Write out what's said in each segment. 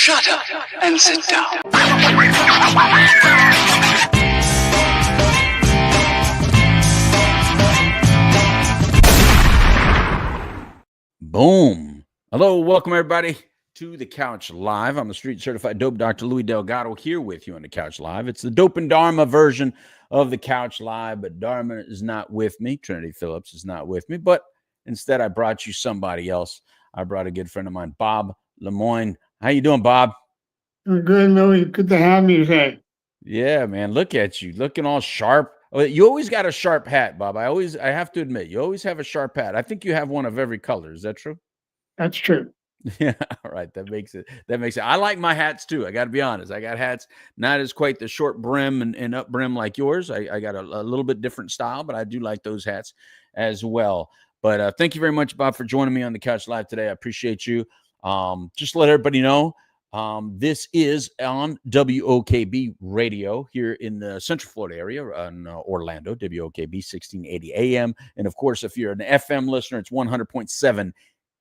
Shut up and sit down. Boom. Hello, welcome everybody to the Couch Live. I'm the street certified dope Dr. Louis Delgado here with you on the Couch Live. It's the Dope and Dharma version of the Couch Live, but Dharma is not with me. Trinity Phillips is not with me, but instead I brought you somebody else. I brought a good friend of mine, Bob Lemoine. How you doing, Bob? Good, Louis. Good to have you today. Yeah, man. Look at you, looking all sharp. You always got a sharp hat, Bob. I have to admit, you always have a sharp hat. I think you have one of every color. Is that true? That's true. Yeah, all right. That makes it. I like my hats too. I got to be honest. I got hats not as quite the short brim and up brim like yours. I got a little bit different style, but I do like those hats as well. But thank you very much, Bob, for joining me on the Couch Live today. I appreciate you. Just to let everybody know, this is on WOKB radio here in the Central Florida area in Orlando, WOKB 1680 AM. And of course, if you're an FM listener, it's 100.7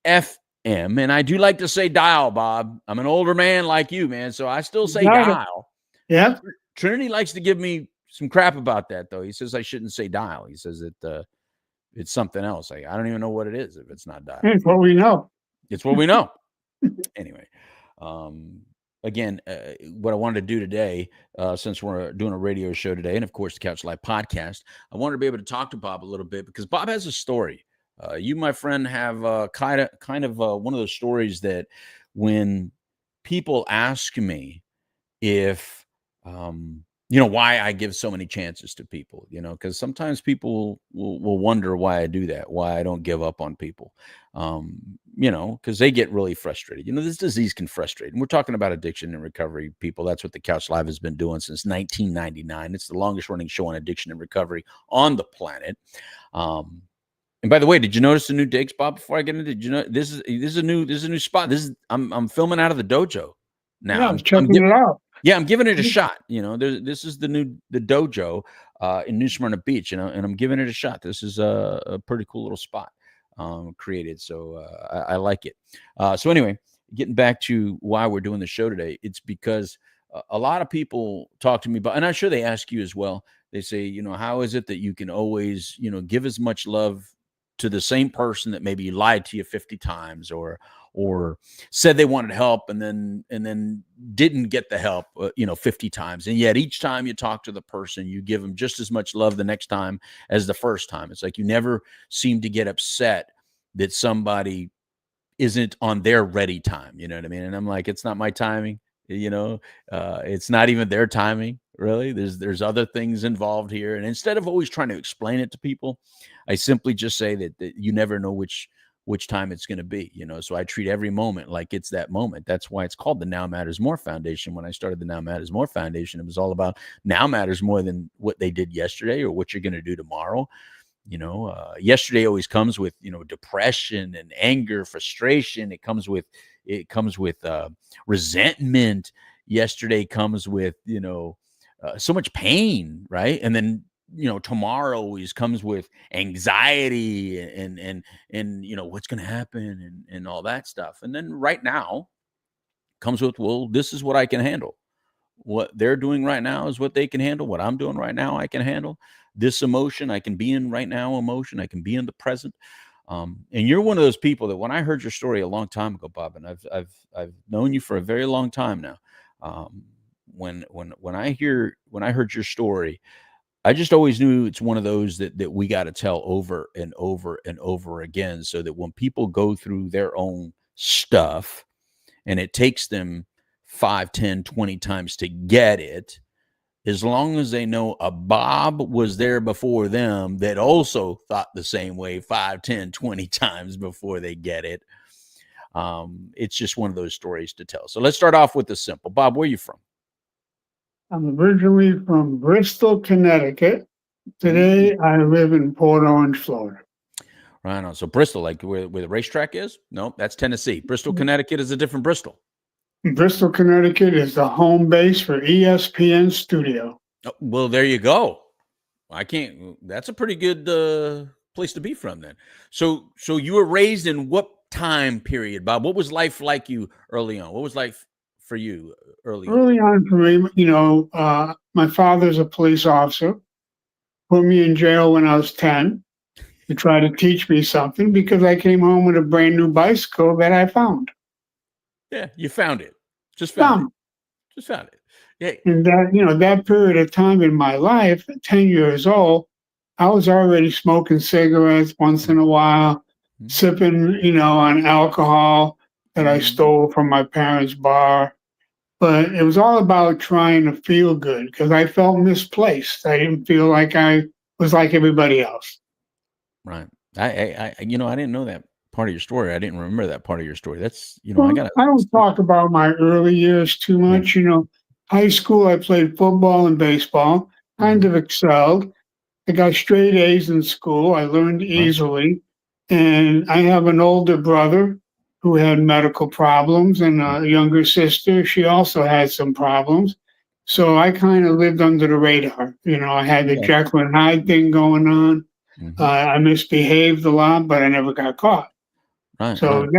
FM. And I do like to say dial, Bob. I'm an older man like you, man, so I still say dial. Yeah. Trinity likes to give me some crap about that, though. He says I shouldn't say dial. He says it's something else. I don't even know what it is if it's not dial. It's what we know. It's what we know. Anyway, again, what I wanted to do today, since we're doing a radio show today, and of course the Couch Live podcast, I wanted to be able to talk to Bob a little bit because Bob has a story. You, my friend, have kind of one of those stories that when people ask me if, why I give so many chances to people, because sometimes people will wonder why I do that, why I don't give up on people, because they get really frustrated. This disease can frustrate. And we're talking about addiction and recovery, people. That's what the Couch Live has been doing since 1999. It's the longest running show on addiction and recovery on the planet. And by the way, did you notice the new digs, Bob? Before I get into, did you know this is a new spot? I'm filming out of the dojo now. Yeah, I'm checking it out. Yeah, I'm giving it a shot. This is the dojo in New Smyrna Beach, and I'm giving it a shot. This is a pretty cool little spot created, so I like it. So anyway, getting back to why we're doing the show today, it's because a lot of people talk to me about, and I'm sure they ask you as well. They say, how is it that you can always, give as much love to the same person that maybe lied to you 50 times or said they wanted help and then didn't get the help 50 times, and yet each time you talk to the person you give them just as much love the next time as the first time. It's like you never seem to get upset that somebody isn't on their ready time, you know what I mean? And I'm like, it's not my timing, it's not even their timing. Really, there's other things involved here. And instead of always trying to explain it to people, I simply just say that you never know which time it's going to be, so I treat every moment like it's that moment. That's why it's called the Now Matters More Foundation. When I started the Now Matters More Foundation, it was all about now matters more than what they did yesterday or what you're going to do tomorrow. Yesterday always comes with, depression and anger, frustration. It comes with resentment. Yesterday comes with, so much pain, right? And then, tomorrow always comes with anxiety and what's going to happen and all that stuff. And then right now comes with, well, this is what I can handle. What they're doing right now is what they can handle. What I'm doing right now, I can handle. This emotion, I can be in right now emotion. I can be in the present. And you're one of those people that when I heard your story a long time ago, Bob, and I've known you for a very long time now. When I heard your story, I just always knew it's one of those that we got to tell over and over and over again, so that when people go through their own stuff and it takes them 5, 10, 20 times to get it, as long as they know a Bob was there before them that also thought the same way 5, 10, 20 times before they get it, it's just one of those stories to tell. So let's start off with the simple. Bob, where are you from? I'm originally from Bristol, Connecticut. Today, I live in Port Orange, Florida. Right on. So Bristol, like where the racetrack is? No, that's Tennessee. Bristol, Connecticut is a different Bristol. Bristol, Connecticut is the home base for ESPN Studio. Oh, well, there you go. That's a pretty good place to be from then. So you were raised in what time period, Bob? What was life like you early on? What was life for you early on? Early on for me, my father's a police officer, put me in jail when I was 10 to try to teach me something because I came home with a brand new bicycle that I found. Yeah, you found it. Just found it. Found. Just found it. Yeah. And that period of time in my life, 10 years old, I was already smoking cigarettes once in a while, Mhm. sipping, on alcohol that I Mhm. stole from my parents' bar. But it was all about trying to feel good because I felt misplaced. I didn't feel like I was like everybody else. Right. I didn't know that part of your story. I didn't remember that part of your story. That's, I Well, gotta. I don't talk about my early years too Yeah. much. High school, I played football and baseball, kind Mhm. of excelled. I got straight A's in school. I learned Right. easily. And I have an older brother who had medical problems and Mm. a younger sister. She also had some problems. So I kind of lived under the radar. I had the Yeah. Jekyll and Hyde thing going on. Mhm. I misbehaved a lot, but I never got caught. Right. So Right.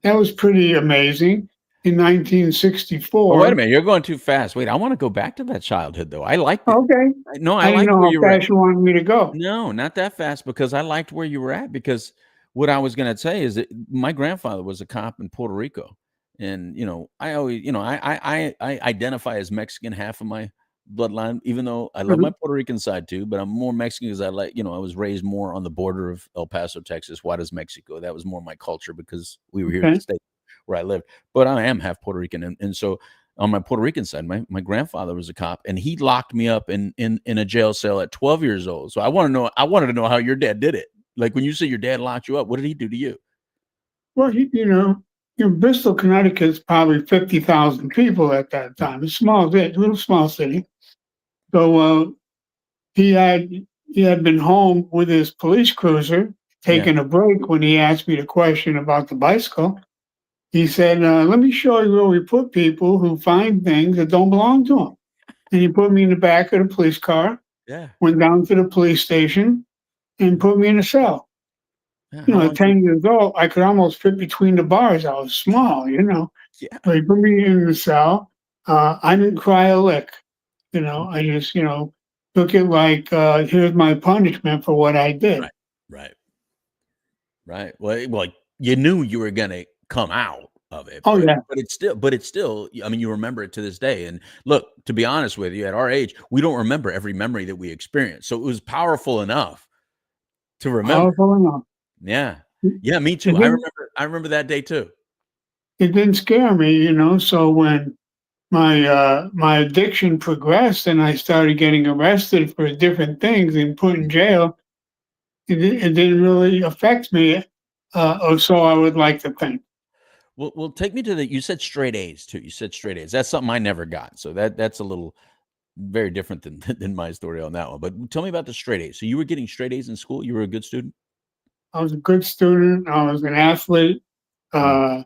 that was pretty amazing. In But wait a 1964. minute, you're going too fast. Wait, I want to go back to that childhood though. I liked it. Okay. No, I I didn't liked know where how you were at. fast you wanted me to go. No, not that fast because I liked where you were at because what I was going to say is that my grandfather was a cop in Puerto Rico. And, I always, I identify as Mexican half of my bloodline, even though I love my Mhm. Puerto Rican side too, but I'm more Mexican because I was raised more on the border of El Paso, Texas, Juarez, Mexico. That was more my culture because we were here at Okay. the state where I lived, but I am half Puerto Rican. And so on my Puerto Rican side, my grandfather was a cop, and he locked me up in a jail cell at 12 years old. So I wanted to know how your dad did it. Like when you say your dad locked you up, what did he do to you? Well, Bristol, Connecticut's probably 50,000 people at that Mm. time. It's small, little small city. So he had he had been home with his police cruiser, Yeah. taking a break when he asked me the question about the bicycle. He said, "Let me show you where we put people who find things that don't belong to them." And he put me in the back of the police car, Yeah. went down to the police station, and put me in a cell. Yeah. How At long did 10 years old, I could almost fit between the bars. I was small. Yeah. So he put me in the cell. I didn't cry a lick. I just, took it like, here's my punishment for what I did. Right. Right. Right. Well, you knew you were gonna come out of it, Oh, but yeah. but it's still, I mean, you remember it to this day. And look, to be honest with you, at our age, we don't remember every memory that we experienced. So it was powerful enough to remember. Powerful enough. Yeah. It Yeah, me too. I didn't, remember that day too. it didn't scare me. So when my addiction progressed and I started getting arrested for different things and put in jail, it didn't really affect me, or so I would like to think. Well, take me to you said straight A's too. You said straight A's. That's something I never got. So that's a little very different than than my story on that one. But tell me about the straight A's. So you were getting straight A's in school? You were a good student? I was a good student. I was an athlete. Mm, Uh,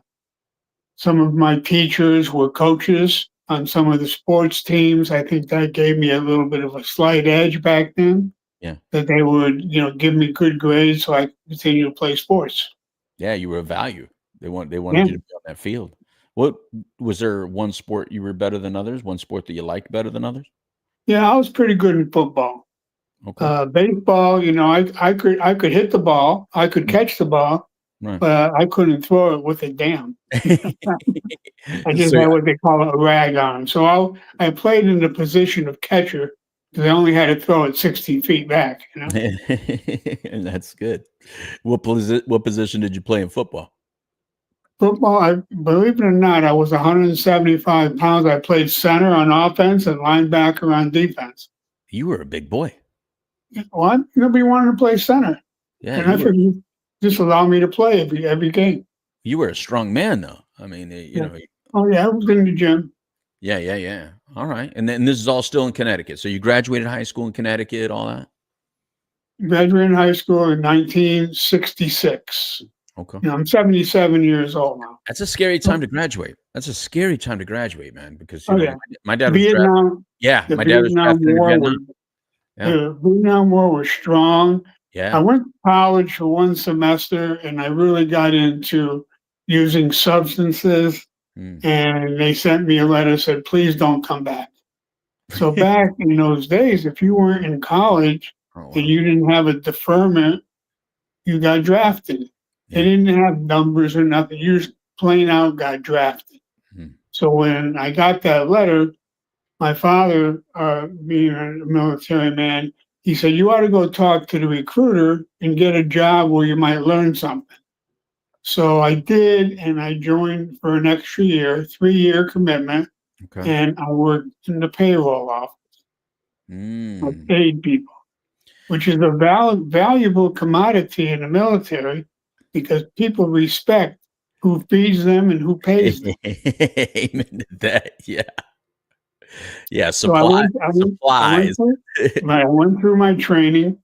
some of my teachers were coaches on some of the sports teams. I think that gave me a little bit of a slight edge back then, yeah. that they would, give me good grades so I could continue to play sports. Yeah, you were a value. They Yeah. wanted you to be on that field. What was there one sport you were better than others? One sport that you liked better than others? Yeah, I was pretty good in football. Okay. Baseball, I could hit the ball, I could Mm, catch the ball, right. but I couldn't throw it with a damn. I just So had what they call a rag on. So I played in the position of catcher because I only had to throw it 60 feet back. and that's good. What position did you play in football? Football, I believe it or not, I was 175 pounds. I played center on offense and linebacker on defense. You were a big boy. What? Nobody wanted to play center. Yeah, And I figured just allow me to play every game. you were a strong man though. I mean, Yeah. Oh yeah, I was in the gym. yeah, yeah, yeah. All right. And then this is all still in Connecticut. So you graduated high school in Connecticut, all that? Graduated high school in 1966. Okay. I'm 77 years old now. That's a scary Oh, time to graduate. That's a scary time to graduate, man, because oh, yeah. my dad was drafted. Vietnam, Yeah, the my dad was Vietnam drafted into War was Vietnam. Yeah. the Vietnam War was strong. I Yeah. went to college for one semester and I really got into using substances. Mm. and they sent me a letter said, please don't come back. So back in those days, if you weren't in college Oh and wow. you didn't have a deferment, you got drafted. They Yeah. didn't have numbers or nothing. You just plain out got drafted. Mm. So when I got that letter, my father, being a military man, he said, you ought to go talk to the recruiter and get a job where you might learn something. So I did, and I joined for an extra year, 3-year commitment, Okay. and I worked in the payroll office. I Mm. paid people, which is a valuable commodity in the military because people respect who feeds them and who pays them. Amen to that. Yeah. Yeah. So I Supply went, I went, I went supplies. through, I went through my training,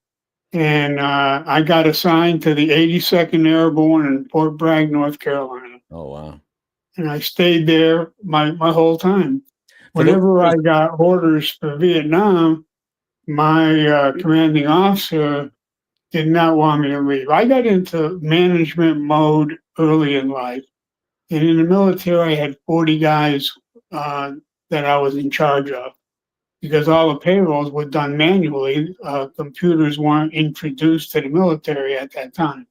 and I got assigned to the 82nd Airborne in Fort Bragg, North Carolina, Oh wow. and I stayed there my whole time. For those, Whenever I got orders for Vietnam, my commanding officer did not want me to leave. I got into management mode early in life. And in the military, I had 40 guys uh, that I was in charge of because all the payrolls were done manually. Computers weren't introduced to the military at that time.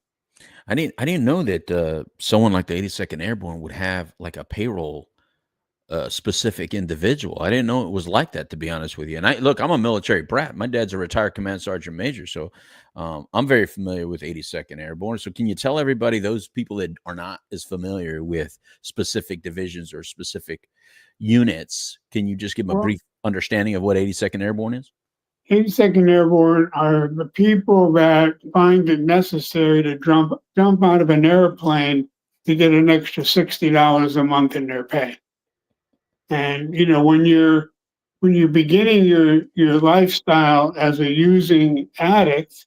I didn't know that someone like the 82nd Airborne would have like a payroll specific individual. I didn't know it was like that, to be honest with you. And look, I'm a military brat. My dad's a retired command sergeant major, so I'm very familiar with 82nd Airborne. So, can you tell everybody, those people that are not as familiar with specific divisions or specific units, can you just give them a Well, brief understanding of what 82nd Airborne is? 82nd Airborne are the people that find it necessary to jump out of an airplane to get an extra $60 a month in their pay. And when you're beginning your lifestyle as a using addict,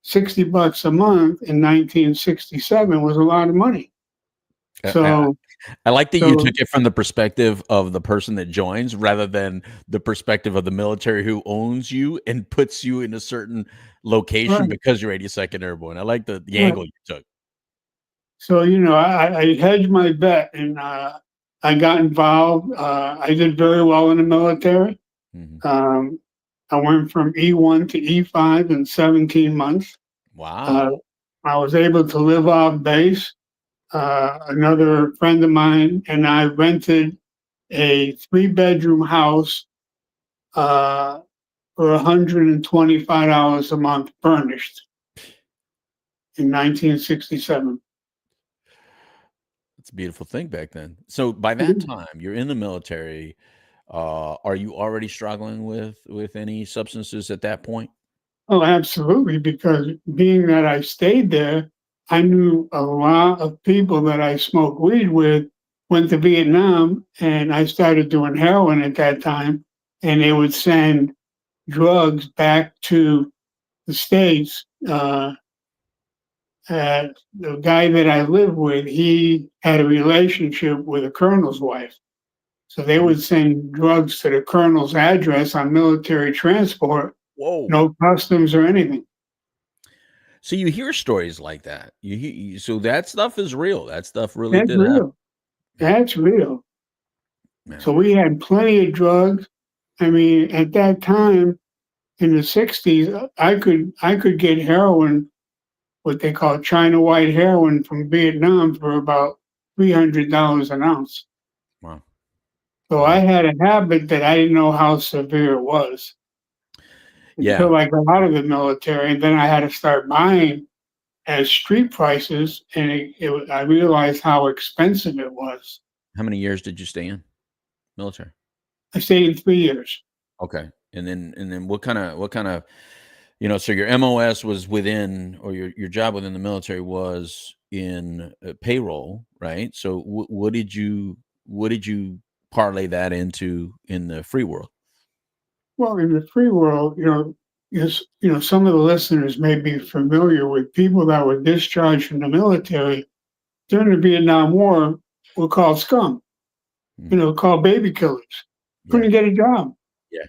$60 a month in 1967 was a lot of money. I So I like that you so took it from the perspective of the person that joins rather than the perspective of the military who owns you and puts you in a certain location right, because you're 82nd Airborne. I like the right. angle you took. So I hedged my bet and I got involved. I did very well in the military. Mhm. Um, I went from E1 to E5 in 17 months. Uh, Wow. I was able to live off base. Another friend of mine and I rented a 3-bedroom house uh, for $125 a month furnished in 1967. It's a beautiful thing back then. So by that time, you're in the military. Are you already struggling with any substances at that point? Oh, absolutely. Because being that I stayed there, I knew a lot of people that I smoked weed with went to Vietnam, and I started doing heroin at that time. And they would send drugs back to the States. The guy that I lived with, he had a relationship with a colonel's wife. So they Mm. would send drugs to the colonel's address on military transport, Whoa. no customs or anything. So you hear stories like that. So that stuff is real. That stuff really That's did happen. real. That's real. Man. So we had plenty of drugs. I mean, at that time in the '60s, I could get heroin, what they call China white heroin from Vietnam for about $300 an ounce. Wow. So I Wow. had a habit that I didn't know how severe it was Yeah. until I got out of the military, and then I had to start buying at street prices, and I realized how expensive it was. How many years did you stay in military? I stayed in 3 years. Okay. And then what kind of so your MOS was within, or your job within the military was in payroll, right? So what did you parlay that into in the free world? Well, in the free world, some of the listeners may be familiar with people that were discharged from the military during the Vietnam War were called scum, Mm, called baby killers. yeah. Couldn't get a job, Yeah.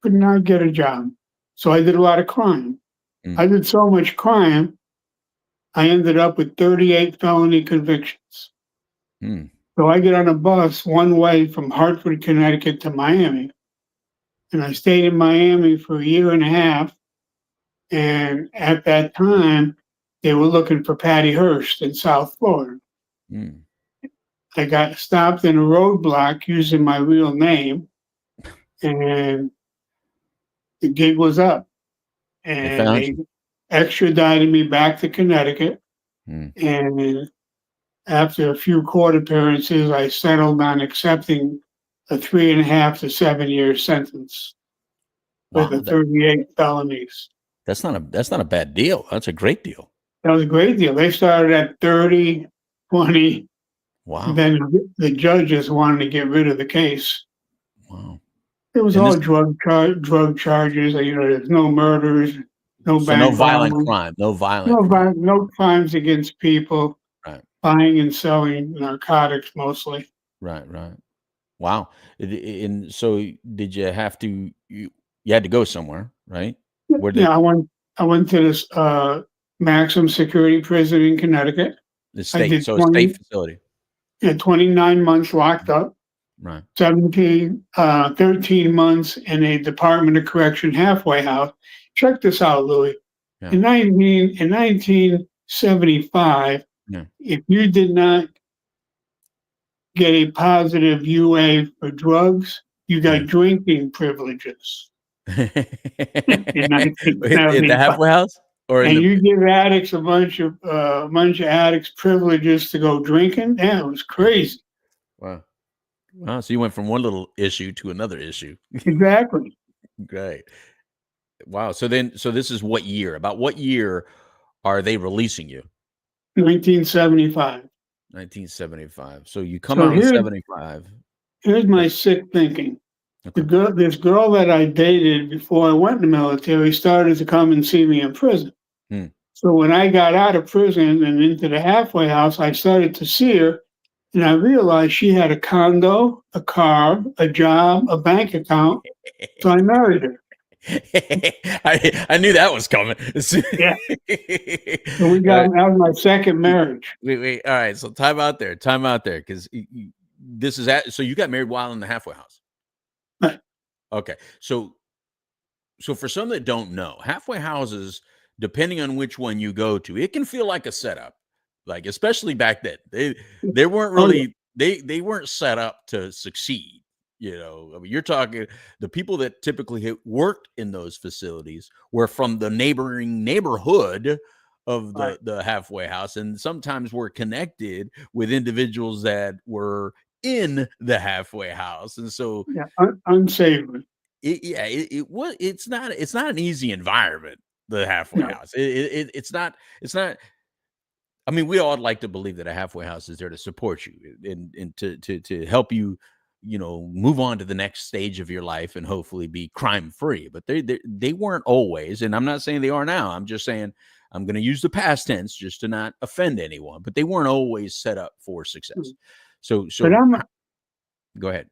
could not get a job. So I did a lot of crime. Mm, I did so much crime, I ended up with 38 felony convictions. mm. So I get on a bus one way from Hartford, Connecticut to Miami. And I stayed in Miami for a year and a half. And at that time, they were looking for Patty Hearst in South Florida. Mm. I got stopped in a roadblock using my real name, and the gig was up. They And found they you. extradited me back to Connecticut. Mm. And after a few court appearances, I settled on accepting a 3.5 to 7 year sentence for the Wow, 38 felonies. that's not a bad deal. That's a great deal. That was a great deal. They started at 30, 20. Wow, Then the judges wanted to get rid of the case. wow. It was And all this, drug charges. There's no murders, no so no bank violent robbery, crime, no violent crime. no crimes against people, Right, buying and selling narcotics mostly. right, right. Wow. And so did you have to you had to go somewhere, right? Where did Yeah, I went to this maximum security prison in Connecticut. the I state? did So a state 20, facility. yeah, 29 months locked up, Right. 13 months in a Department of Correction halfway house. Check this out, Louis. Yeah. In 1975, Yeah. if you did not get a positive UA for drugs, you Yeah. got drinking privileges in At the 1975. halfway house or in And the you give addicts a bunch of addicts privileges to go drinking. That was crazy. wow. Wow. So you went from one little issue to another issue. Exactly. Great. Wow. So this is what year? About what year are they releasing you? 1975. 1975. So you come So out in 75. here's Yeah. my sick thinking. Okay. This girl that I dated before I went in the military started to come and see me in prison. Hmm. So when I got out of prison and into the halfway house, I started to see her, and I realized she had a condo, a car, a job, a bank account. So I married her. I knew that was coming. Yeah. So we Uh, got that was my second marriage. wait. All right. So time out there. Time out there. Because this is so you got married while in the halfway house. But Okay. So for some that don't know, halfway houses, depending on which one you go to, it can feel like a setup. Like especially back then, they weren't oh yeah, really they weren't set up to succeed. You know, I mean, you're talking the people that typically worked in those facilities were from the neighboring neighborhood of right. the halfway house, and sometimes were connected with individuals that were in the halfway house, and so Yeah, unsavory. it's not an easy environment, the halfway No, house. It's not. I mean, we all like to believe that a halfway house is there to support you and to help you, move on to the next stage of your life and hopefully be crime free. But they weren't always, and I'm not saying they are now. I'm just saying I'm going to use the past tense just to not offend anyone. But they weren't always set up for success. So but go ahead.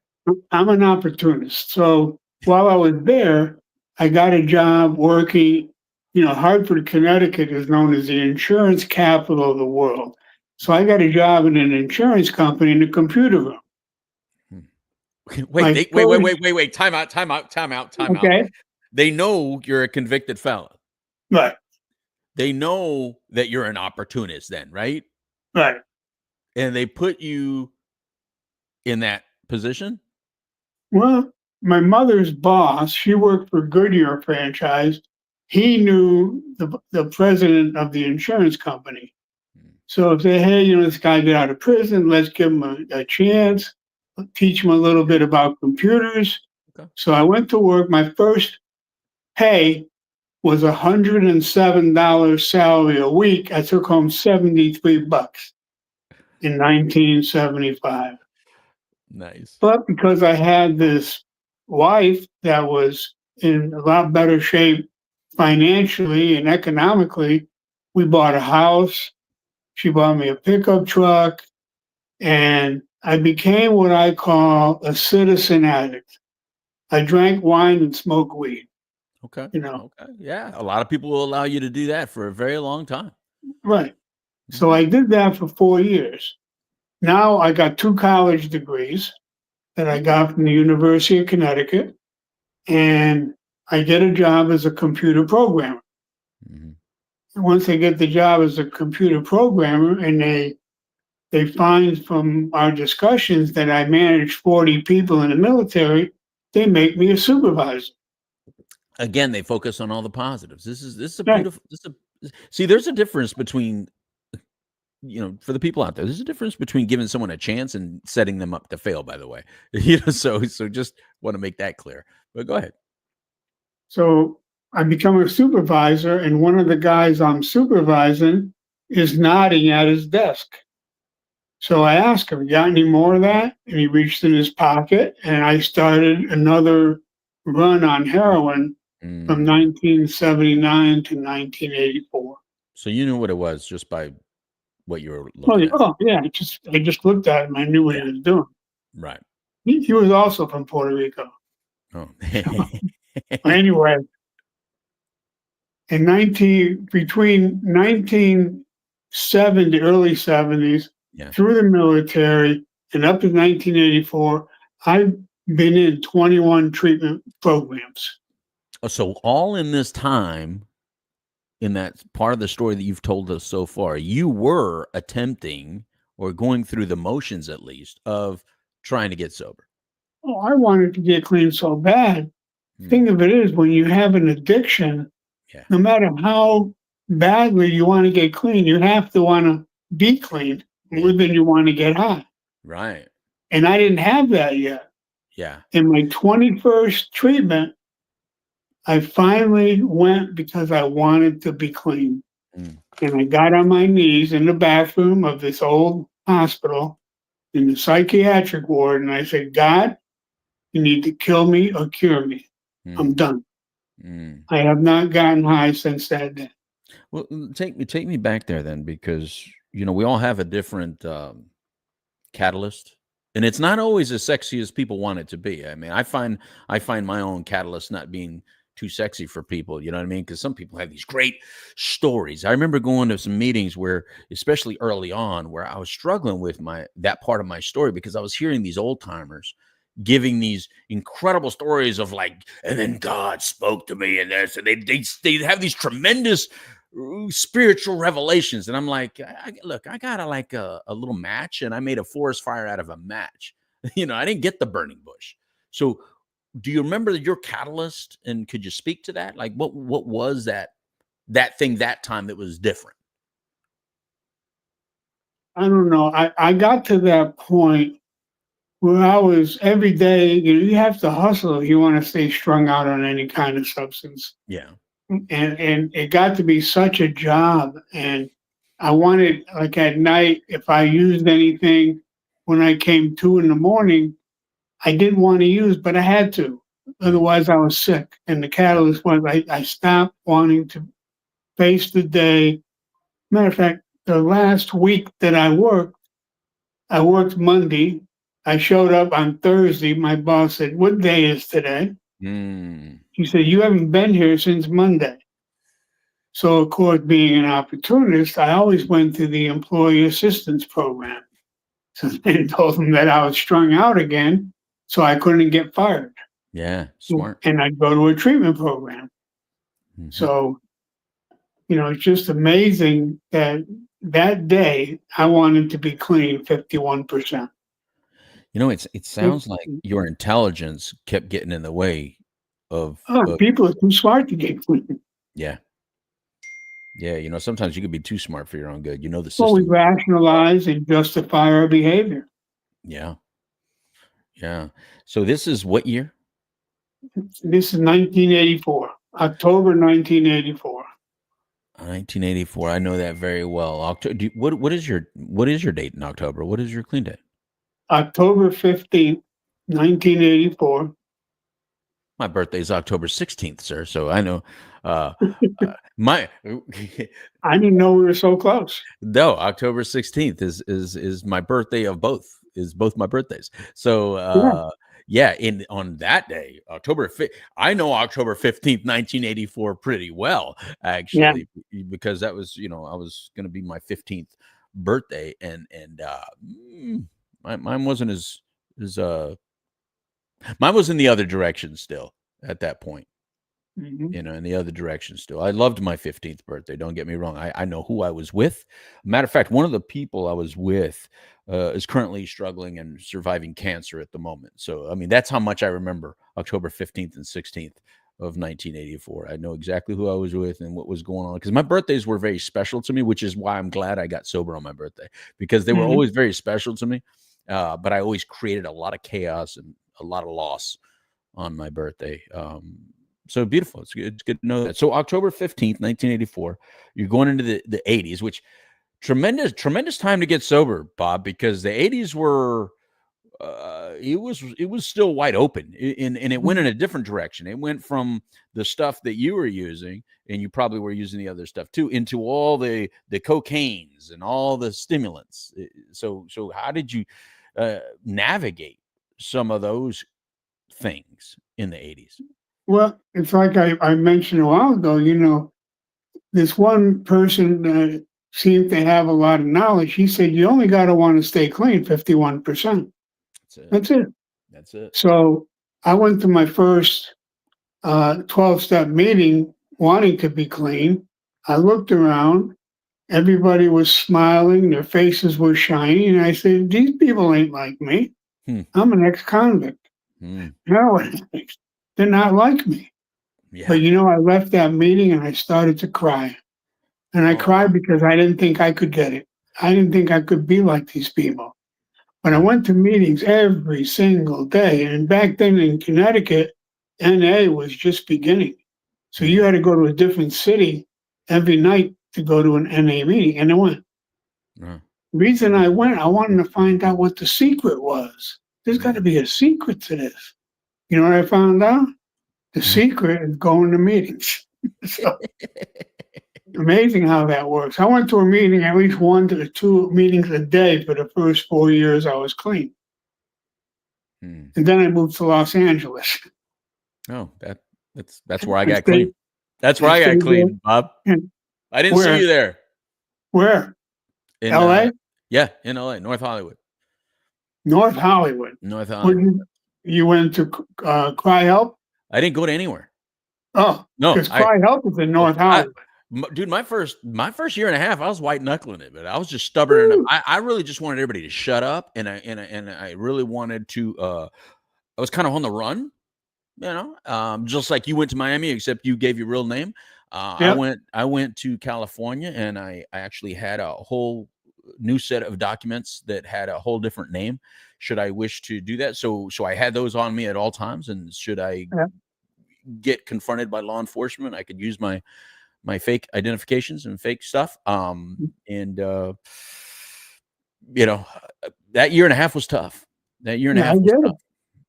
I'm an opportunist. So while I was there, I got a job working. Hartford, Connecticut is known as the insurance capital of the world. So I got a job in an insurance company in the computer room. Wait, My wait, wait, first, wait, wait, wait. Time out, time out, time out, time out. okay, They know you're a convicted felon. right, They know that you're an opportunist then, right? right. And they put you in that position? Well, my mother's boss, she worked for Goodyear franchise. He knew the president of the insurance company. Hmm. So if they, hey, this guy got out of prison, let's give him a chance, teach him a little bit about computers. Okay. So I went to work. My first pay was $107 salary a week. I took home 73 bucks in 1975. Nice. But because I had this wife that was in a lot better shape financially and economically, we bought a house. She bought me a pickup truck, and I became what I call a citizen addict. I drank wine and smoked weed, Okay. you know. Okay. Yeah. A lot of people will allow you to do that for a very long time. Right. So Okay. I did that for 4 years. Now I got 2 college degrees that I got from the University of Connecticut, and I get a job as a computer programmer. Mhm. And once I get the job as a computer programmer and they find from our discussions that I manage 40 people in the military, they make me a supervisor. Again, they focus on all the positives. This is a Right. beautiful see, there's a difference between, for the people out there, there's a difference between giving someone a chance and setting them up to fail, by the way. So just want to make that clear. But go ahead. So I become a supervisor, and one of the guys I'm supervising is nodding at his desk. So I asked him, "Got any more of that?" And he reached in his pocket, and I started another run on heroin from Mm. 1979 to 1984. So you knew what it was just by what you were Oh, looking yeah, at. I just looked at him. I knew what Yeah. he was doing. Right. He was also from Puerto Rico. Oh. Anyway, in 19 between 1970, early 70s, Yeah. through the military and up to 1984, I've been in 21 treatment programs. Oh, so all in this time, in that part of the story that you've told us so far, you were attempting or going through the motions at least of trying to get sober. Oh, I wanted to get clean so bad. Hmm. Thing of it is, when you have an addiction, Yeah. no matter how badly you want to get clean, you have to want to be clean more Yeah. than you want to get high. Right. And I didn't have that yet. Yeah. In my 21st treatment, I finally went because I wanted to be clean. Mm. And I got on my knees in the bathroom of this old hospital in the psychiatric ward. And I said, "God, you need to kill me or cure me. I'm Mm. done." Mm. I have not gotten high since that day. Well, take me back there then, because we all have a different catalyst, and it's not always as sexy as people want it to be. I mean, I find my own catalyst not being too sexy for people. You know what I mean? Because some people have these great stories. I remember going to some meetings where, especially early on, where I was struggling with that part of my story because I was hearing these old timers giving these incredible stories of like, and then God spoke to me, and this, and they have these tremendous spiritual revelations, and I'm like, look, I got like a little match, and I made a forest fire out of a match. I didn't get the burning bush. So, do you remember your catalyst, and could you speak to that? Like, what was that thing that time that was different? I don't know. I got to that point where I was every day, you have to hustle if you want to stay strung out on any kind of substance. Yeah. And it got to be such a job. And I wanted, like at night, if I used anything when I came to in the morning, I didn't want to use, but I had to. Mm. Otherwise, I was sick. And the catalyst was I stopped wanting to face the day. Matter of fact, the last week that I worked Monday. I showed up on Thursday. My boss said, "What day is today?" Mm. He said, "You haven't been here since Monday." So, of course, being an opportunist, I always went to the employee assistance program. So they told them that I was strung out again, so I couldn't get fired. Yeah. Smart. And I'd go to a treatment program. Hmm. So, it's just amazing that that day I wanted to be clean 51%. It sounds like your intelligence kept getting in the way of People are too smart to get clean. yeah. Yeah, sometimes you could be too smart for your own good. The Well, we system. rationalize and justify our behavior. Yeah. Yeah. So this is what year? This is 1984, October 1984, 1984. I know that very well. October. What is your date in October? What is your clean date? October 15th, 1984. My birthday is October 16th, sir. So I know uh my I didn't know we were so close. no, October 16th is my birthday of both my birthdays. So Yeah, yeah, in on that day, October 5th, I know October 15th, 1984 pretty well, yeah. actually, because that was, I was going to be my 15th birthday, and mine wasn't as mine was in the other direction still at that point. Mhm. In the other direction still. I loved my 15th birthday. Don't get me wrong. I know who I was with. Matter of fact, one of the people I was with is currently struggling and surviving cancer at the moment. So, I mean, that's how much I remember October 15th and 16th of 1984. I know exactly who I was with and what was going on, because my birthdays were very special to me, which is why I'm glad I got sober on my birthday, because they were Mhm. always very special to me. But I always created a lot of chaos and a lot of loss on my birthday. So beautiful. It's good to know that. So October 15th, 1984, you're going into the 80s, which tremendous time to get sober, Bob, because the 80s were it was still wide open, and it went in a different direction. It went from the stuff that you were using, and you probably were using the other stuff too, into all the cocaines and all the stimulants. So how did you navigate some of those things in the 80s? Well, it's like I mentioned a while ago, this one person that seemed to have a lot of knowledge, he said, you only got to want to stay clean 51%. That's it. That's it. That's it. So I went to my first 12-step meeting wanting to be clean. I looked around. Everybody was smiling. Their faces were shining. And I said, these people ain't like me. Hmm. I'm an ex-convict. Hmm. No, they're not like me. Yeah. But I left that meeting and I started to cry. And I Oh, wow. cried because I didn't think I could get it. I didn't think I could be like these people. But I went to meetings every single day. And back then in Connecticut, NA was just beginning. So you had to go to a different city every night to go to an NA meeting. And I went. Uh, The reason I went, I wanted to find out what the secret was. There's got to be a secret to this. You know what I found out? The secret is going to meetings. So amazing how that works. I went to a meeting, at least 1 to 2 meetings a day for the first 4 years I was clean. And then I moved to Los Angeles. Oh, that's where I got stayed, clean. That's where I I got stayed there. clean, Bob. And I didn't see you there Where? in LA? yeah, in LA, North Hollywood. North Hollywood. North Where Hollywood. you went to Cry Help? I didn't go to anywhere. Oh, No, because Cry Help is in North Hollywood. Dude, my first year and a half, I was white knuckling it, but I was just stubborn enough. I really just wanted everybody to shut up, and I really wanted to. I was kind of on the run, just like you went to Miami, except you gave your real name. Yep. I went to California, and I actually had a whole new set of documents that had a whole different name. Should I wish to do that, so I had those on me at all times, and should I get confronted by law enforcement, I could use my fake identifications and fake stuff. And that year and a half was tough. That year and a half was tough.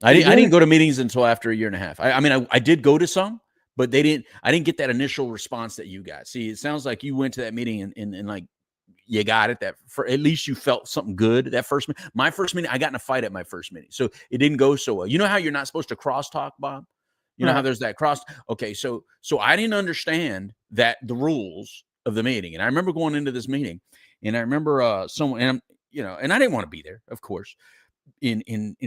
I didn't go to meetings until after a year and a half. I mean, I did go to some, but I didn't get that initial response that you got. See, it sounds like you went to that meeting and like you got it. That for at least you felt something good. That my first meeting, I got in a fight at my first meeting, so it didn't go so well. You know how you're not supposed to crosstalk, Bob? You know how there's that cross. Okay, so I didn't understand the rules of the meeting, and I remember going into this meeting, and I remember someone, and and I didn't want to be there, of course.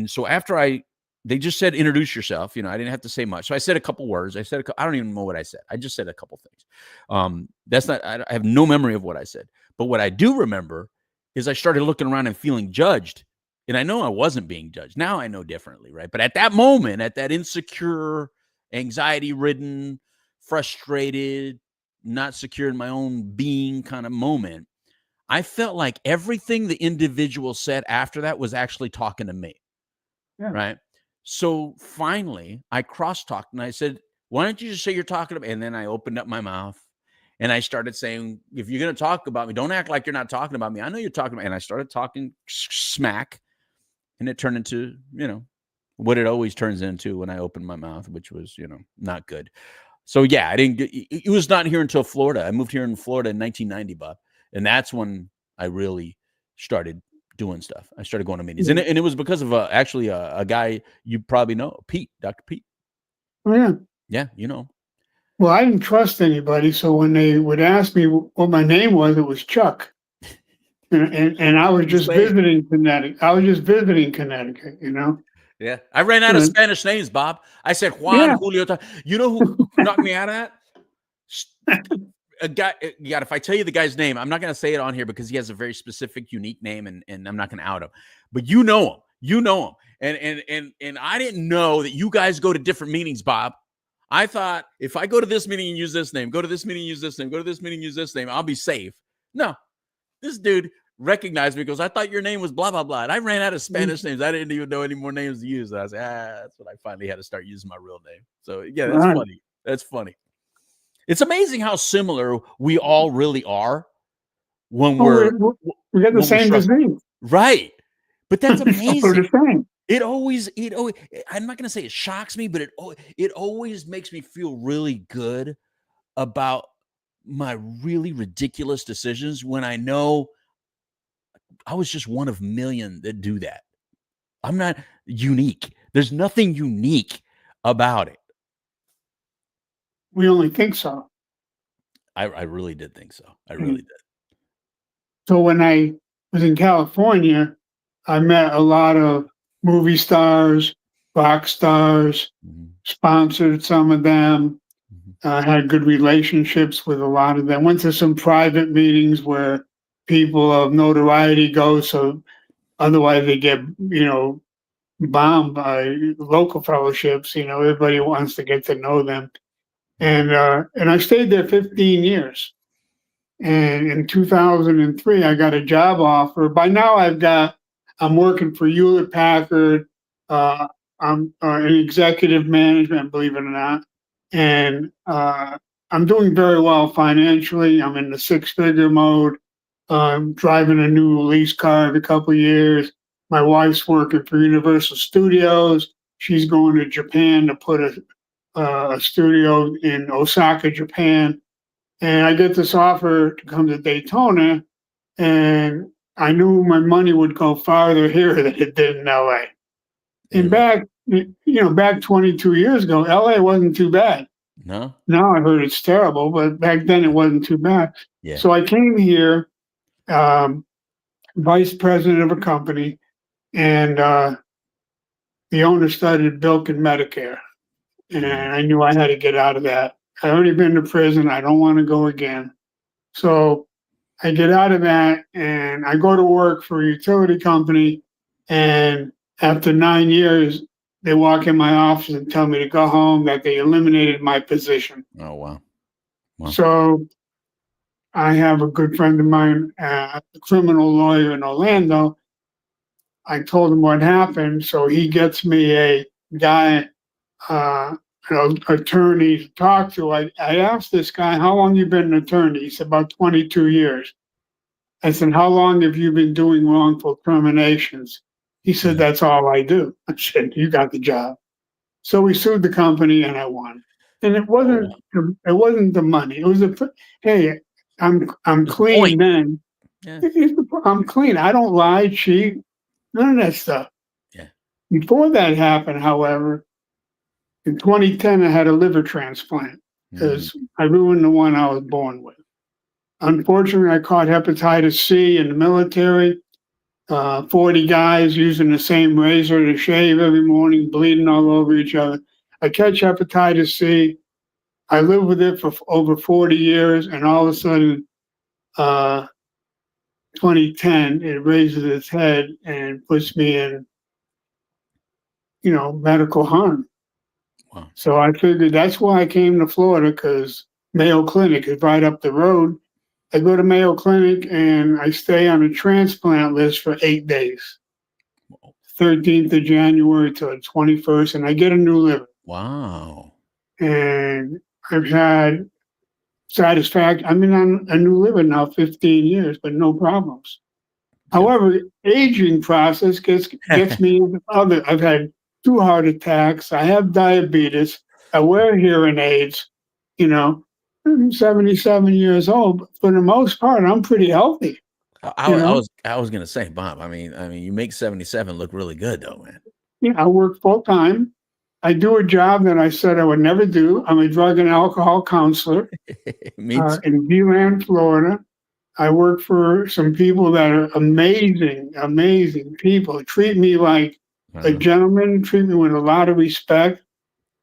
So after they just said introduce yourself. I didn't have to say much, so I said a couple words. I don't even know what I said. I just said a couple things. That's not. I have no memory of what I said, but what I do remember is I started looking around and feeling judged. And I know I wasn't being judged. Now I know differently, right? But at that moment, at that insecure, anxiety-ridden, frustrated, not secure in my own being kind of moment, I felt like everything the individual said after that was actually talking to me, right? So finally, I cross-talked and I said, why don't you just say you're talking to me? And then I opened up my mouth and I started saying, if you're going to talk about me, don't act like you're not talking about me. I know you're talking about me. And I started talking smack. And it turned into, what it always turns into when I open my mouth, which was, not good. So yeah, it was not here until Florida. I moved here in Florida in 1990, Bob. And that's when I really started doing stuff. I started going to meetings. And it was because of actually a guy you probably know, Pete, Dr. Pete. Oh, yeah. Yeah, Well, I didn't trust anybody. So when they would ask me what my name was, it was Chuck. And I was just visiting Connecticut. Yeah, I ran out of Spanish names, Bob. I said Juan, Julio. You know who knocked me out of that? A guy. If I tell you the guy's name, I'm not going to say it on here because he has a very specific, unique name, and I'm not going to out him. But you know him. You know him. And I didn't know that you guys go to different meetings, Bob. I thought if I go to this meeting and use this name, go to this meeting, use this name, go to this meeting, use this name, I'll be safe. No, this dude recognized me because I thought your name was blah, blah, blah. And I ran out of Spanish names. I didn't even know any more names to use. And I was like, that's when I finally had to start using my real name. So yeah, that's funny. That's funny. It's amazing how similar we all really are when we got the same disease. Right. But that's amazing. It always, I'm not going to say it shocks me, but it always makes me feel really good about my really ridiculous decisions when I know I was just one of a million that do that. I'm not unique. There's nothing unique about it. We only think so. I really did think so. I really did. So when I was in California, I met a lot of movie stars, rock stars, sponsored some of them, had good relationships with a lot of them. Went to some private meetings where people of notoriety go, so otherwise they get, bombed by local fellowships. Everybody wants to get to know them. And I stayed there 15 years. And in 2003, I got a job offer. By now, I'm working for Hewlett Packard. I'm in executive management, believe it or not. And I'm doing very well financially. I'm in the six-figure mode. I'm driving a new lease car every couple of years. My wife's working for Universal Studios. She's going to Japan to put a studio in Osaka, Japan. And I get this offer to come to Daytona, and I knew my money would go farther here than it did in LA. And back 22 years ago, LA wasn't too bad. No. Now I heard it's terrible, but back then it wasn't too bad. Yeah. So I came here, vice president of a company, and the owner started bilking Medicare. And I knew I had to get out of that. I already been to prison. I don't want to go again. So I get out of that and I go to work for a utility company. And after 9 years, they walk in my office and tell me to go home, that they eliminated my position. Oh, wow. So I have a good friend of mine, a criminal lawyer in Orlando. I told him what happened. So he gets me a guy, attorney to talk to. I asked this guy, how long you been an attorney? He said, about 22 years. I said, how long have you been doing wrongful terminations? He said, that's all I do. I said, you got the job. So we sued the company and I won. And it wasn't the money. It was hey, I'm clean then. Yeah. I'm clean. I don't lie, cheat, none of that stuff. Yeah. Before that happened, however, in 2010, I had a liver transplant because I ruined the one I was born with. Unfortunately, I caught hepatitis C in the military. 40 guys using the same razor to shave every morning, bleeding all over each other. I catch hepatitis C. I lived with it for over 40 years, and all of a sudden, 2010, it raises its head and puts me in, medical harm. Wow. So I figured that's why I came to Florida, because Mayo Clinic is right up the road. I go to Mayo Clinic and I stay on a transplant list for 8 days, 13th of January to the 21st, and I get a new liver. Wow. And I've had satisfaction. I've been on a new liver now 15 years, but no problems. Yeah. However, aging process gets me into I've had 2 heart attacks. I have diabetes. I wear hearing aids. I'm 77 years old, but for the most part, I'm pretty healthy. I was going to say, Bob, I mean, you make 77 look really good though, man. Yeah, I work full time. I do a job that I said I would never do. I'm a drug and alcohol counselor Me too. In DeLand, Florida. I work for some people that are amazing, amazing people. Treat me like a Uh, gentleman, treat me with a lot of respect.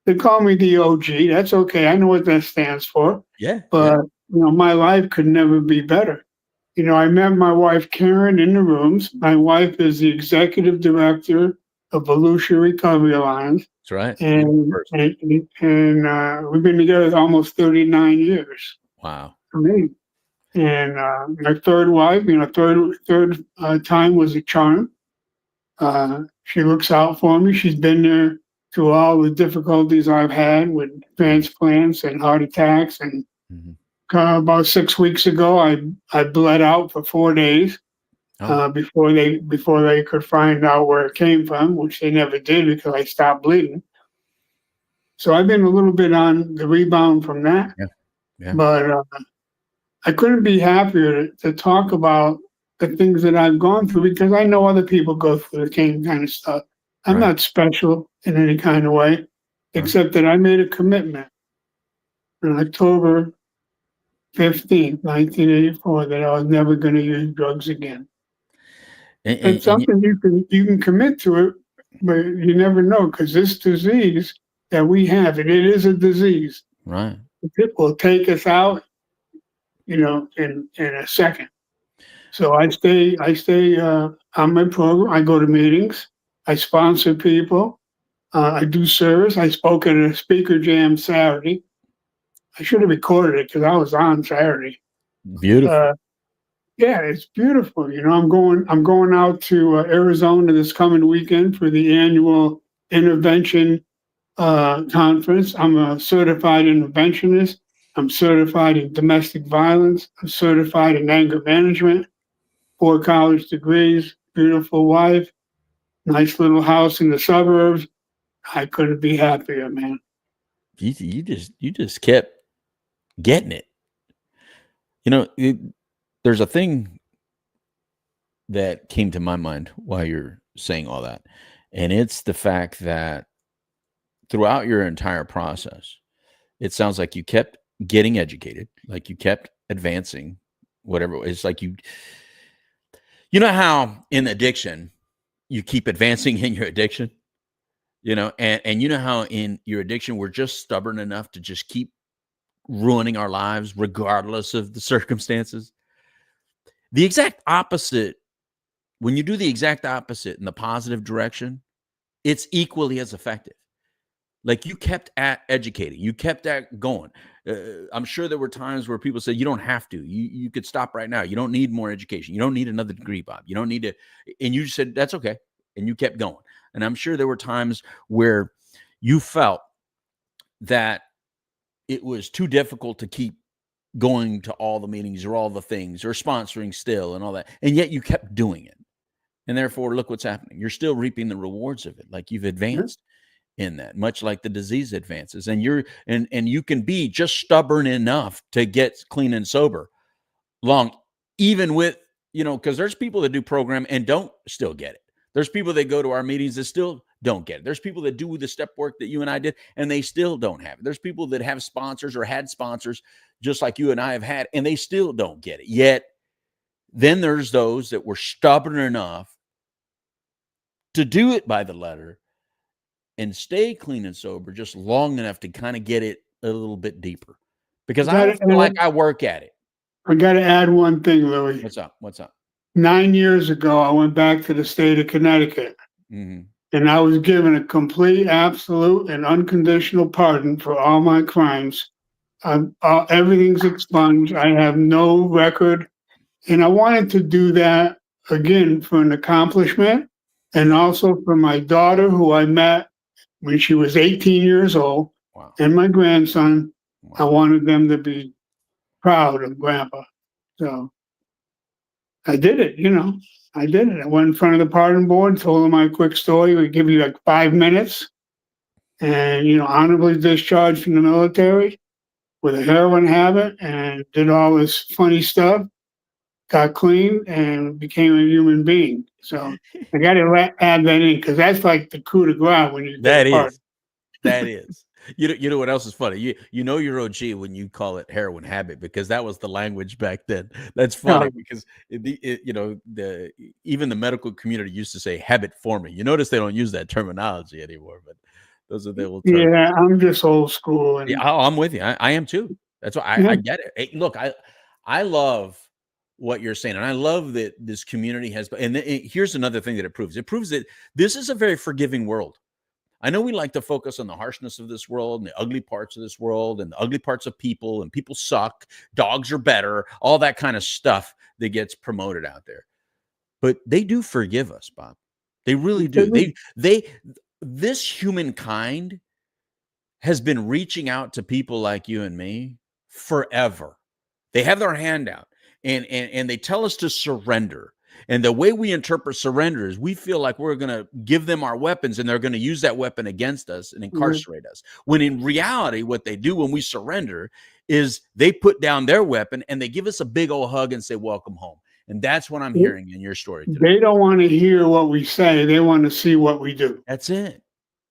They call me the OG. That's okay. I know what that stands for. yeah, yeah. But my life could never be better. I met my wife Karen in the rooms. My wife is the executive director of Volusia Recovery Alliance, That's right. Beautiful and person. we've been together almost 39 years. Wow. For me. And my third wife, third time was a charm. She looks out for me. She's been there through all the difficulties I've had with Mhm, transplants and heart attacks. And mhm. about 6 weeks ago, I bled out for 4 days Oh, before they could find out where it came from, which they never did because I stopped bleeding. So I've been a little bit on the rebound from that, yeah, yeah. but I couldn't be happier to talk about the things that I've gone through because I know other people go through the same kind of stuff. I'm Right, not special in any kind of way, right. except that I made a commitment on October 15th, 1984, that I was never going to use drugs again. It's And something you can commit to it, but you never know because this disease that we have, it is a disease. right. It will take us out, in a second. So I stay on my program. I go to meetings. I sponsor people. I do service. I spoke at a speaker jam Saturday. I should have recorded it because I was on Saturday. Beautiful. Uh, yeah, it's beautiful. I'm going out to Arizona this coming weekend for the annual intervention conference. I'm a certified interventionist. I'm certified in domestic violence. I'm certified in anger management. 4 college degrees, beautiful wife, nice little house in the suburbs. I couldn't be happier, man. You just kept getting it. There's a thing that came to my mind while you're saying all that, and it's the fact that throughout your entire process, it sounds like you kept getting educated, like you kept advancing, whatever. It's like you know how in addiction you keep advancing in your addiction, and you know how in your addiction we're just stubborn enough to just keep ruining our lives regardless of the circumstances. The exact opposite, when you do the exact opposite in the positive direction, it's equally as effective. Like you kept at educating, you kept at going. I'm sure there were times where people said, "You don't have to. You could stop right now. You don't need more education. You don't need another degree, Bob. You don't need to." And you said, "That's okay," and you kept going. And I'm sure there were times where you felt that it was too difficult to keep going to all the meetings or all the things or sponsoring still and all that, and yet you kept doing it. And therefore, look what's happening. You're still reaping the rewards of it. Like you've Yeah. advanced in that, much like the disease advances. And you can be just stubborn enough to get clean and sober long, even with, because there's people that do program and don't still get it. There's people that go to our meetings that still don't get it. There's people that do the step work that you and I did and they still don't have it. There's people that have sponsors or had sponsors just like you and I have had, and they still don't get it. Yet then there's those that were stubborn enough to do it by the letter and stay clean and sober just long enough to kind of get it a little bit deeper. Because I don't feel like I work at it. I got to add one thing, Louis. What's up? What's up? 9 years ago, I went back to the state of Connecticut, Mhm. and I was given a complete, absolute, and unconditional pardon for all my crimes. Everything's expunged. I have no record, and I wanted to do that again for an accomplishment, and Yeah. also for my daughter, who I met when she was 18 years old, Wow. and my grandson. I Wow. wanted them to be proud of Grandpa. So I did it. I did it. I went in front of the pardon board, told them my quick story. We give you like 5 minutes, and honorably discharged from the military with a heroin habit, and did all this funny stuff. Got clean and became a human being. So I got to add that in because that's like the coup de grace when you get a That pardon. is. That is. You know what else is funny? You know your OG when you call it heroin habit because that was the language back then. That's funny No, because you know the even the medical community used to say habit forming. You notice they don't use that terminology anymore, but those are the old terms. yeah, I'm just old school, Yeah, and I'm with you. I am too. That's why I yeah, get it. Hey, look, I love what you're saying, and I love that this community has. And here's another thing that it proves. It proves that this is a very forgiving world. I know we like to focus on the harshness of this world and the ugly parts of this world and the ugly parts of people and people suck, dogs are better, all that kind of stuff that gets promoted out there. But they do forgive us, Bob. They really do. This humankind has been reaching out to people like you and me forever. They have their hand out and they tell us to surrender. And the way we interpret surrender is we feel like we're going to give them our weapons and they're going to use that weapon against us and incarcerate us. When in reality, what they do when we surrender is they put down their weapon and they give us a big old hug and say, welcome home. And that's what I'm hearing in your story today. they don't want to hear what we say; they want to see what we do. That's it.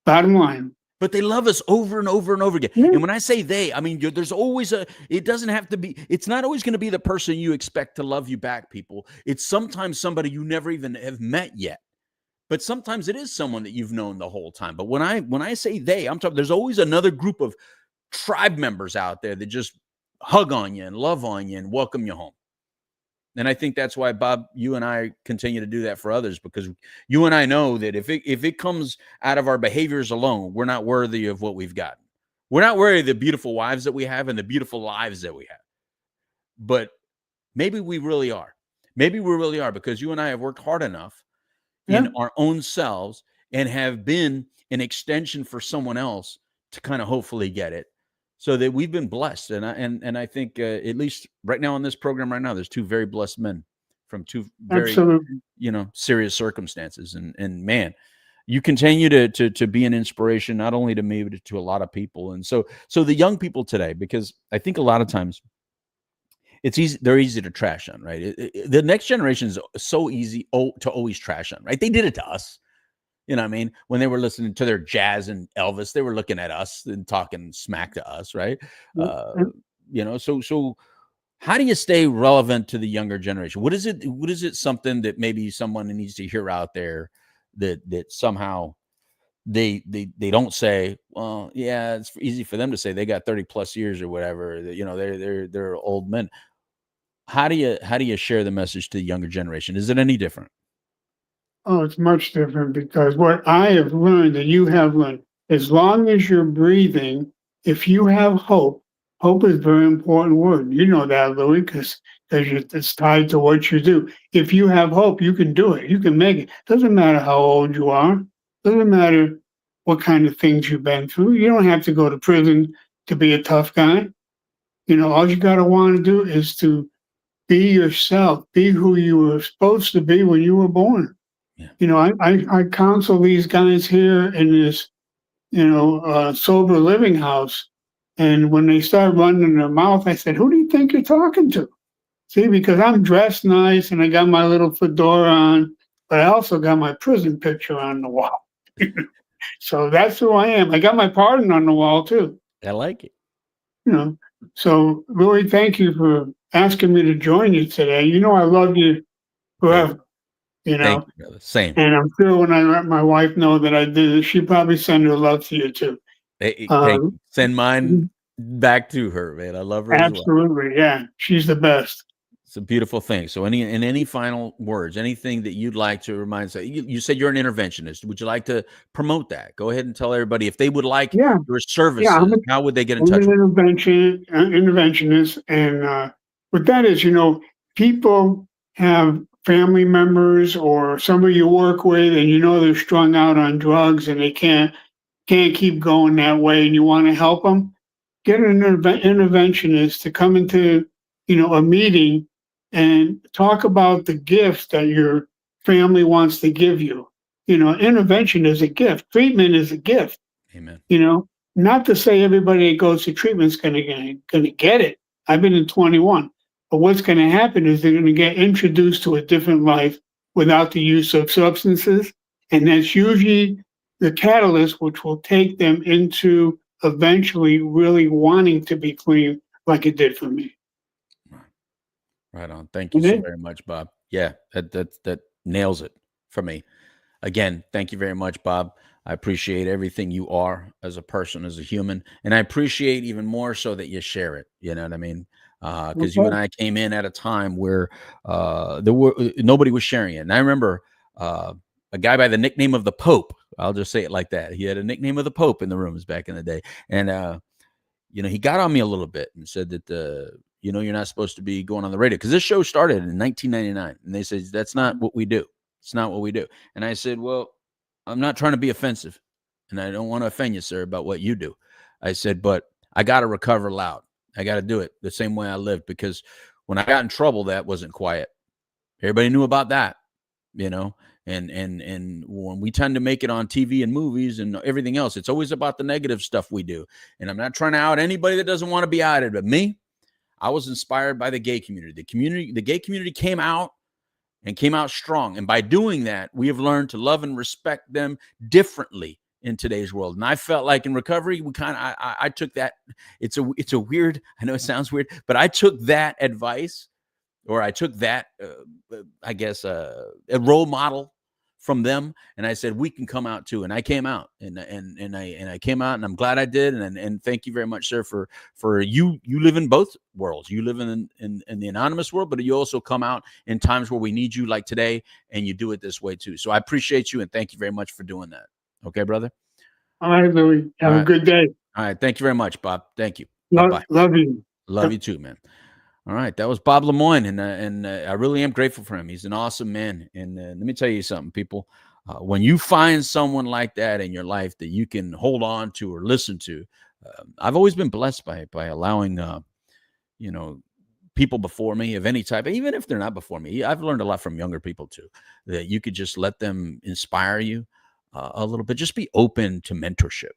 Bottom line. But they love us over and over and over again. Yeah. And when I say they, I mean, there's always it doesn't have to be, it's not always going to be the person you expect to love you back, people. It's sometimes somebody you never even have met yet. But sometimes it is someone that you've known the whole time. But when I say they, I'm talking, there's always another group of tribe members out there that just hug on you and love on you and welcome you home. And I think that's why, Bob, you and I continue to do that for others, because you and I know that if it comes out of our behaviors alone, we're not worthy of what we've gotten. We're not worthy of the beautiful wives that we have and the beautiful lives that we have. But maybe we really are. Maybe we really are, because you and I have worked hard enough in our own selves and have been an extension for someone else to kind of hopefully get it. So that we've been blessed, and I think at least right now on this program right now, there's two very blessed men from two very Absolutely. serious circumstances, and man, you continue to be an inspiration not only to me but to a lot of people, and so the young people today, because I think a lot of times it's easy, they're easy to trash on, right? The next generation is so easy to always trash on, right? They did it to us. You know what I mean? When they were listening to their jazz and Elvis, they were looking at us and talking smack to us, right? So how do you stay relevant to the younger generation? What is it something that maybe someone needs to hear out there that somehow they don't say, well, yeah, it's easy for them to say they got 30 plus years or whatever, they're old men. How do you share the message to the younger generation? Is it any different? Oh, it's much different because what I have learned and you have learned, as long as you're breathing, if you have hope, hope is a very important word. You know that, Louis, because it's tied to what you do. If you have hope, you can do it. You can make it. Doesn't matter how old you are. Doesn't matter what kind of things you've been through. You don't have to go to prison to be a tough guy. All you got to want to do is to be yourself, be who you were supposed to be when you were born. I counsel these guys here in this, sober living house. And when they start running their mouth, I said, who do you think you're talking to? See, because I'm dressed nice and I got my little fedora on, but I also got my prison picture on the wall. So that's who I am. I got my pardon on the wall too. I like it. So Louis, thank you for asking me to join you today. I love you forever. Thank you, brother. Same. And I'm sure when I let my wife know that I did it, she'd probably send her love to you too. Thank you. Send mine back to her, man. I love her as well. Absolutely, yeah. She's the best. It's a beautiful thing. So any final words, anything that you'd like to remind? You said you're an interventionist. Would you like to promote that? Go ahead and tell everybody if they would like your services, how would they get in touch? I'm an interventionist. And what that is, people have family members or somebody you work with and they're strung out on drugs and they can't keep going that way and you want to help them, get an interventionist to come into a meeting and talk about the gifts that your family wants to give you. Intervention is a gift, treatment is a gift. Amen. Not to say everybody that goes to treatment is going to get it. I've been in 21. But what's going to happen is they're going to get introduced to a different life without the use of substances. And that's usually the catalyst which will take them into eventually really wanting to be clean like it did for me. Right on. Thank you so very much, Bob. Yeah, that nails it for me. Again, thank you very much, Bob. I appreciate everything you are as a person, as a human, and I appreciate even more so that you share it. You know what I mean? Because you and I came in at a time where nobody was sharing it, and I remember a guy by the nickname of the Pope. I'll just say it like that. He had a nickname of the Pope in the rooms back in the day, and he got on me a little bit and said that you're not supposed to be going on the radio because this show started in 1999, and they said that's not what we do. It's not what we do. And I said, well, I'm not trying to be offensive, and I don't want to offend you, sir, about what you do. I said, but I got to recover loud. I got to do it the same way I lived, because when I got in trouble, that wasn't quiet. Everybody knew about that, and when we tend to make it on TV and movies and everything else, it's always about the negative stuff we do. And I'm not trying to out anybody that doesn't want to be outed, but me, I was inspired by the gay community. The gay community came out strong. And by doing that, we have learned to love and respect them differently in today's world. And I felt like in recovery, I took that. It's a weird, I know it sounds weird, but I took that advice, or I took that, I guess, a role model from them, and I said we can come out too. And I came out, and I came out, and I'm glad I did. And thank you very much, sir, for you. You live in both worlds. You live in the anonymous world, but you also come out in times where we need you, like today, and you do it this way too. So I appreciate you, and thank you very much for doing that. Okay, brother. All right, Louis. Have a good day. All right, thank you very much, Bob. Thank you. Bye. Love you. Love you too, man. All right, that was Bob Lemoine, and I really am grateful for him. He's an awesome man, and let me tell you something, people. When you find someone like that in your life that you can hold on to or listen to, I've always been blessed by allowing, people before me of any type, even if they're not before me. I've learned a lot from younger people too, that you could just let them inspire you a little bit. Just be open to mentorship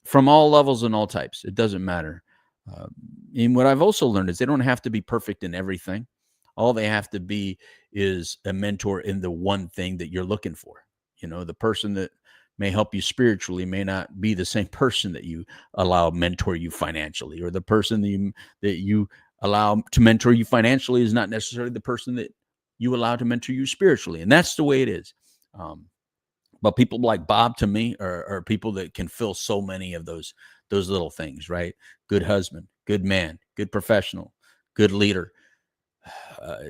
from all levels and all types. It doesn't matter. And what I've also learned is they don't have to be perfect in everything. All they have to be is a mentor in the one thing that you're looking for. The person that may help you spiritually may not be the same person that you allow mentor you financially, or the person that you allow to mentor you financially is not necessarily the person that you allow to mentor you spiritually. And that's the way it is. But people like Bob, to me, are people that can fill so many of those little things, right? Good husband, good man, good professional, good leader,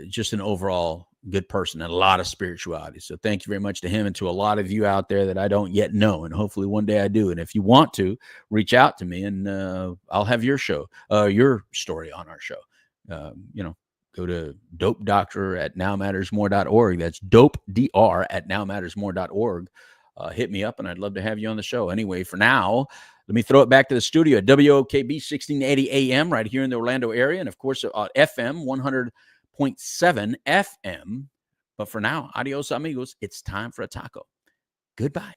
just an overall good person, and a lot of spirituality. So thank you very much to him, and to a lot of you out there that I don't yet know, and hopefully one day I do. And if you want to, reach out to me, and I'll have your story on our show. Go to Dope Doctor at nowmattersmore.org. That's Dope Dr at nowmattersmore.org. Hit me up, and I'd love to have you on the show. Anyway, for now, let me throw it back to the studio at WOKB 1680 AM right here in the Orlando area, and of course FM 100.7 FM. But for now, adios amigos. It's time for a taco. Goodbye.